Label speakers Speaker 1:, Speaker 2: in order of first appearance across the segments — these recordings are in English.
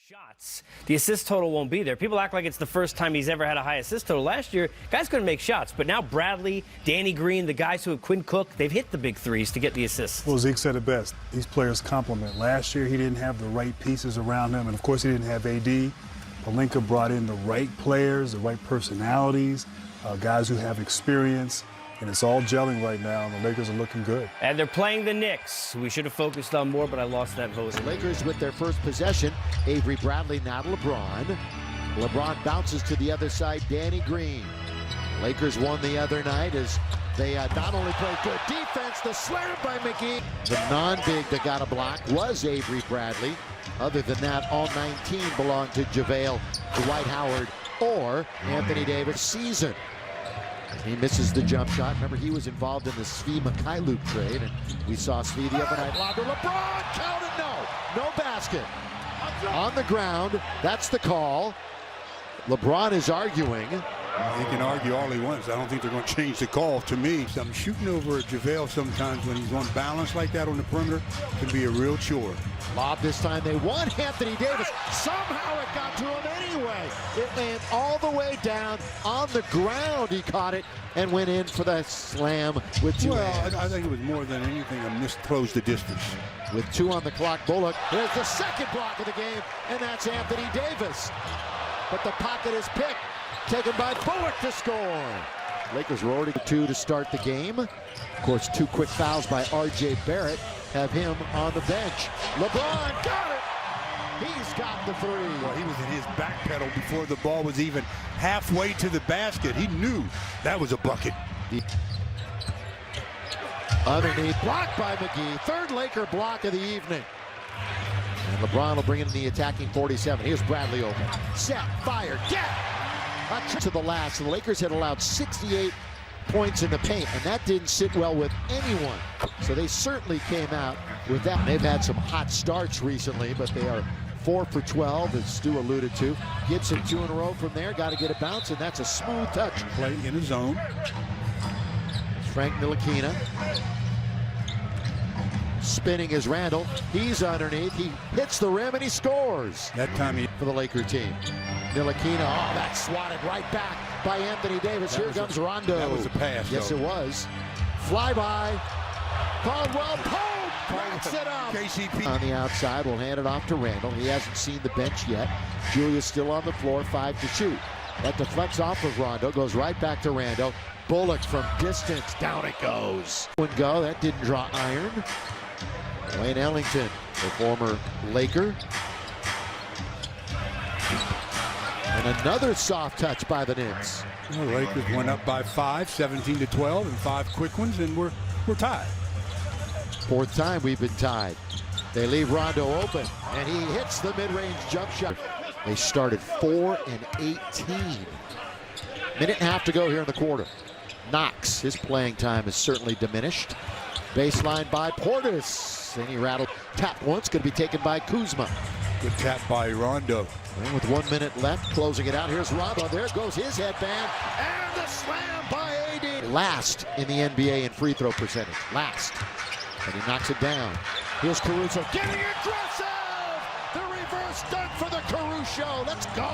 Speaker 1: shots, the assist total won't be there. People act like it's the first time he's ever had a high assist total. Last year, guys couldn't make shots, but now Bradley, Danny Green, the guys who have Quinn Cook, they've hit the big threes to get the assists.
Speaker 2: Well, Zeke said it best. These players complement. Last year, he didn't have the right pieces around him, and of course, he didn't have AD. Pelinka brought in the right players, the right personalities, guys who have experience. And it's all gelling right now, and the Lakers are looking good.
Speaker 1: And they're playing the Knicks. We should have focused on more, but I lost that vote.
Speaker 3: The Lakers with their first possession. Avery Bradley now to LeBron. LeBron bounces to the other side, Danny Green. Lakers won the other night as they not only played good defense, the slam by McGee. The non-big that got a block was Avery Bradley. Other than that, all 19 belonged to JaVale, Dwight Howard, or Anthony Davis season. He misses the jump shot. Remember, he was involved in the Svi Mikhailuk trade, and we saw Svi the other night. Lob to LeBron, counted, no basket. On the ground, that's the call. LeBron is arguing.
Speaker 4: He can argue all he wants. I don't think they're going to change the call. To me, I'm shooting over JaVale sometimes when he's on balance like that on the perimeter can be a real chore.
Speaker 3: Lob this time, they want Anthony Davis. Somehow it got to him anyway. It went all the way down on the ground. He caught it and went in for the slam with two hands.
Speaker 4: I think it was more than anything a misclose the distance.
Speaker 3: With 2 on the clock, Bullock. There's the second block of the game, and that's Anthony Davis. But the pocket is picked. Taken by Bullock to score. Lakers were already 2 to start the game. Of course, 2 quick fouls by R.J. Barrett have him on the bench. LeBron got it. He's got the 3.
Speaker 4: Well, he was in his back pedal before the ball was even halfway to the basket. He knew that was a bucket.
Speaker 3: Underneath, blocked by McGee. 3rd Laker block of the evening. And LeBron will bring in the attacking 47. Here's Bradley open. Set, fire, get! To the last. The Lakers had allowed 68 points in the paint, and that didn't sit well with anyone. So they certainly came out with that. They've had some hot starts recently, but they are 4 for 12, as Stu alluded to. Gibson 2 in a row from there. Got to get a bounce, and that's a smooth touch.
Speaker 4: Play in his zone.
Speaker 3: Frank Ntilikina. Spinning is Randall. He's underneath. He hits the rim, and he scores.
Speaker 4: That time he...
Speaker 3: For the Laker team. Ntilikina, oh, that's swatted right back by Anthony Davis. Here comes Rondo.
Speaker 4: That was a pass.
Speaker 3: Yes,
Speaker 4: though.
Speaker 3: it was. Flyby. Caldwell Pope backs it up.
Speaker 4: KCP.
Speaker 3: On the outside, we'll hand it off to Randall. He hasn't seen the bench yet. Julius still on the floor, 5 to shoot. That deflects off of Rondo, goes right back to Randall. Bullock from distance, down it goes. Go, that didn't draw iron. Wayne Ellington, the former Laker. And another soft touch by the Knicks.
Speaker 4: The Lakers went up by 5, 17 to 12, and 5 quick ones, and we're tied.
Speaker 3: 4th time we've been tied. They leave Rondo open, and he hits the mid-range jump shot. They started 4 and 18. Minute and a half to go here in the quarter. Knox, his playing time is certainly diminished. Baseline by Portis. And he rattled. Tap once, going to be taken by Kuzma.
Speaker 4: Good tap by Rondo.
Speaker 3: And with 1 minute left, closing it out. Here's Rondo. There goes his headband. And the slam by AD. Last in the NBA in free throw percentage. Last. And he knocks it down. Here's Caruso getting aggressive. The reverse dunk for the Caruso. Let's go.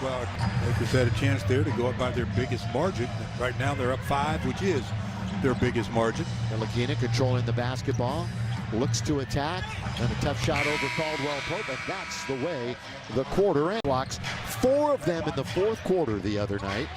Speaker 4: Well, Lakers had a chance there to go up by their biggest margin. Right now they're up 5, which is their biggest margin.
Speaker 3: Ntilikina controlling the basketball. Looks to attack, and a tough shot over Caldwell Pope, and that's the way the quarter ends. Blocks 4 of them in the 4th quarter the other night.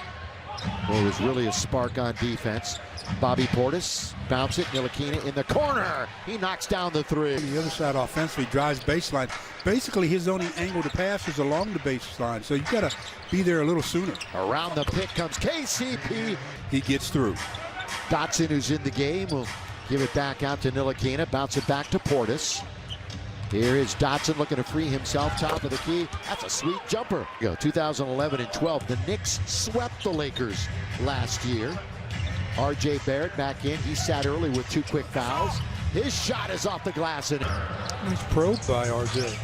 Speaker 3: Well, it was really a spark on defense. Bobby Portis, bounce it, Ntilikina in the corner. He knocks down the 3.
Speaker 4: The other side offensively drives baseline. Basically, his only angle to pass is along the baseline, so you got to be there a little sooner.
Speaker 3: Around the pick comes KCP.
Speaker 4: He gets through.
Speaker 3: Dotson, who's in the game, will give it back out to Ntilikina. Bounce it back to Portis. Here is Dotson looking to free himself. Top of the key. That's a sweet jumper. 2011 and 12. The Knicks swept the Lakers last year. R.J. Barrett back in. He sat early with 2 quick fouls. His shot is off the glass.
Speaker 4: Nice probe by R.J.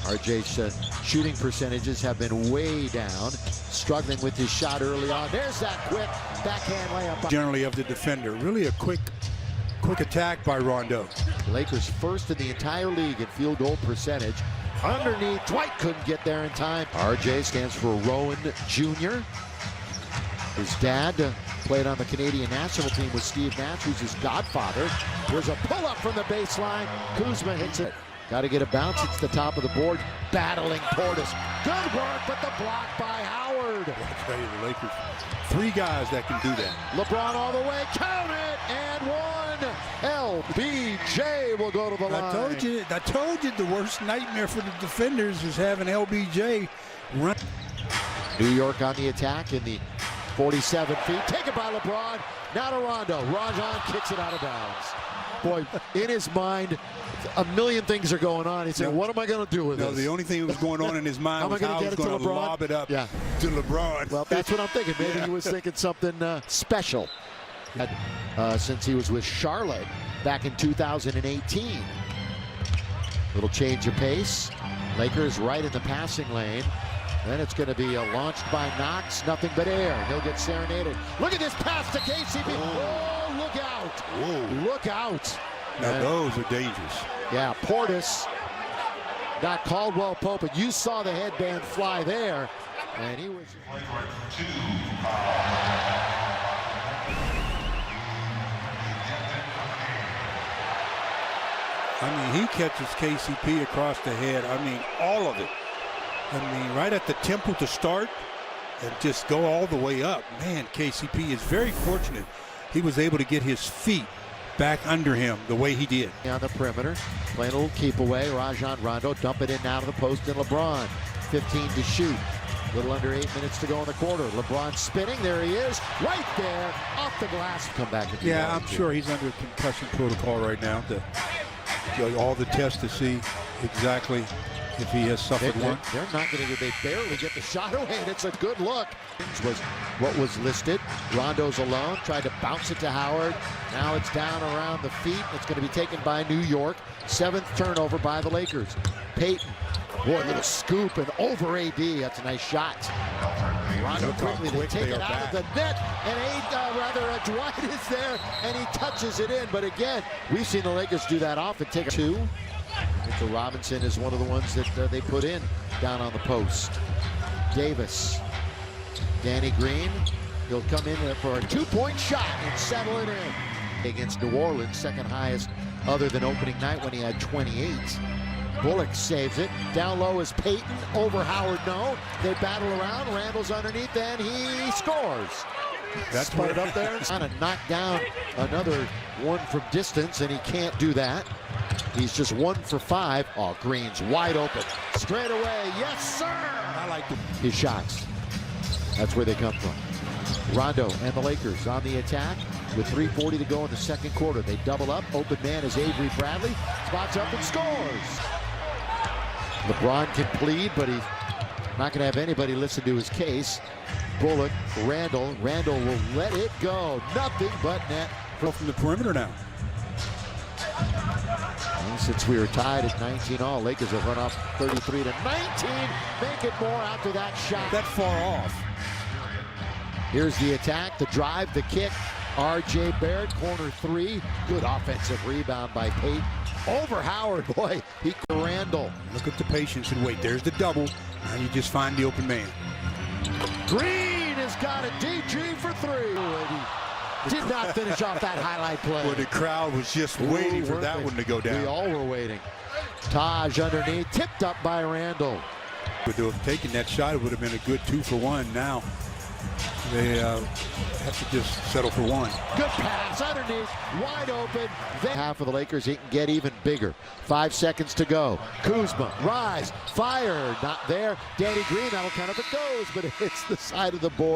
Speaker 3: R.J.'s shooting percentages have been way down. Struggling with his shot early on. There's that quick backhand layup.
Speaker 4: Generally of the defender. Really a quick attack by Rondo.
Speaker 3: Lakers first in the entire league in field goal percentage. underneath. Dwight couldn't get there in time. RJ stands for Rowan Jr. His dad played on the Canadian national team with Steve Nash, who's his godfather. There's a pull-up from the baseline. Kuzma hits it. Got to get a bounce. It's the top of the board. Battling Portis. Good work, but the block by Howard.
Speaker 4: I'll tell you, the Lakers, 3 guys that can do that.
Speaker 3: LeBron all the way. Count it, and one. LBJ will go to the line.
Speaker 4: I told you the worst nightmare for the defenders is having LBJ run.
Speaker 3: New York on the attack in the 47 feet. Taken by LeBron. Now to Rondo. Rajon kicks it out of bounds. Boy, in his mind, a million things are going on. He said, what am I going to do with this?
Speaker 4: The only thing that was going on in his mind was how he was going to lob it up to LeBron.
Speaker 3: Well, that's what I'm thinking. Maybe he was thinking something special. Since he was with Charlotte back in 2018. Little change of pace. Lakers right in the passing lane. Then it's going to be launched by Knox. Nothing but air. He'll get serenaded. Look at this pass to KCP. Oh, look out.
Speaker 4: Whoa.
Speaker 3: Look out.
Speaker 4: Now those are dangerous.
Speaker 3: Yeah, Portis got Caldwell Pope, but you saw the headband fly there. And he was...
Speaker 4: I mean, he catches KCP across the head. I mean, all of it. I mean, right at the temple to start and just go all the way up. Man, KCP is very fortunate. He was able to get his feet back under him the way he did.
Speaker 3: On the perimeter, playing a little keep away. Rajon Rondo dump it in now to the post, and LeBron 15 to shoot. A little under 8 minutes to go in the quarter. LeBron spinning, there he is, right there, off the glass. Come back.
Speaker 4: Yeah, I'm sure he's under concussion protocol right now. All the tests to see exactly if he has suffered one.
Speaker 3: They're not going to. They barely get the shot away, and it's a good look. Was what was listed. Rondo's alone. Tried to bounce it to Howard. Now it's down around the feet. It's going to be taken by New York. 7th turnover by the Lakers. Payton. Boy, a little scoop and over AD. That's a nice shot. Rondo quickly to take it out of the net, and Dwight is there, and he touches it in. But again, we've seen the Lakers do that often. Take 2. Mitchell Robinson is one of the ones that they put in down on the post. Davis. Danny Green. He'll come in for a 2-point shot and settle it in. Against New Orleans, second highest other than opening night when he had 28. Bullock saves it. Down low is Payton. Over Howard, no. They battle around. Randall's underneath, and he scores.
Speaker 4: That's
Speaker 3: put it up there. Trying to knock down another one from distance, and he can't do that. He's just 1 for 5. Oh, Green's wide open. Straight away. Yes, sir.
Speaker 4: I like
Speaker 3: his shots. That's where they come from. Rondo and the Lakers on the attack with 3:40 to go in the second quarter. They double up. Open man is Avery Bradley. Spots up and scores. LeBron can plead, but he's not going to have anybody listen to his case. Bullock, Randall. Randall will let it go. Nothing but net.
Speaker 4: From the perimeter now.
Speaker 3: And since we were tied at 19 all, Lakers have run off 33 to 19. Make it more after that shot.
Speaker 4: That far off.
Speaker 3: Here's the attack, the drive, the kick. R.J. Barrett, corner 3. Good offensive rebound by Payton. Over Howard, boy. Randall.
Speaker 4: Look at the patience and wait. There's the double. Now you just find the open man.
Speaker 3: Green has got a DG for 3. Did not finish off that highlight play.
Speaker 4: Well, the crowd was just waiting for that one to go down.
Speaker 3: We all were waiting. Taj underneath, tipped up by Randall.
Speaker 4: Would have taken that shot, it would have been a good 2 for 1. Now they have to just settle for 1.
Speaker 3: Good pass underneath, wide open. Half of the Lakers, he can get even bigger. 5 seconds to go. Kuzma, rise, fire, not there. Danny Green, that'll count if it goes, but it hits the side of the board.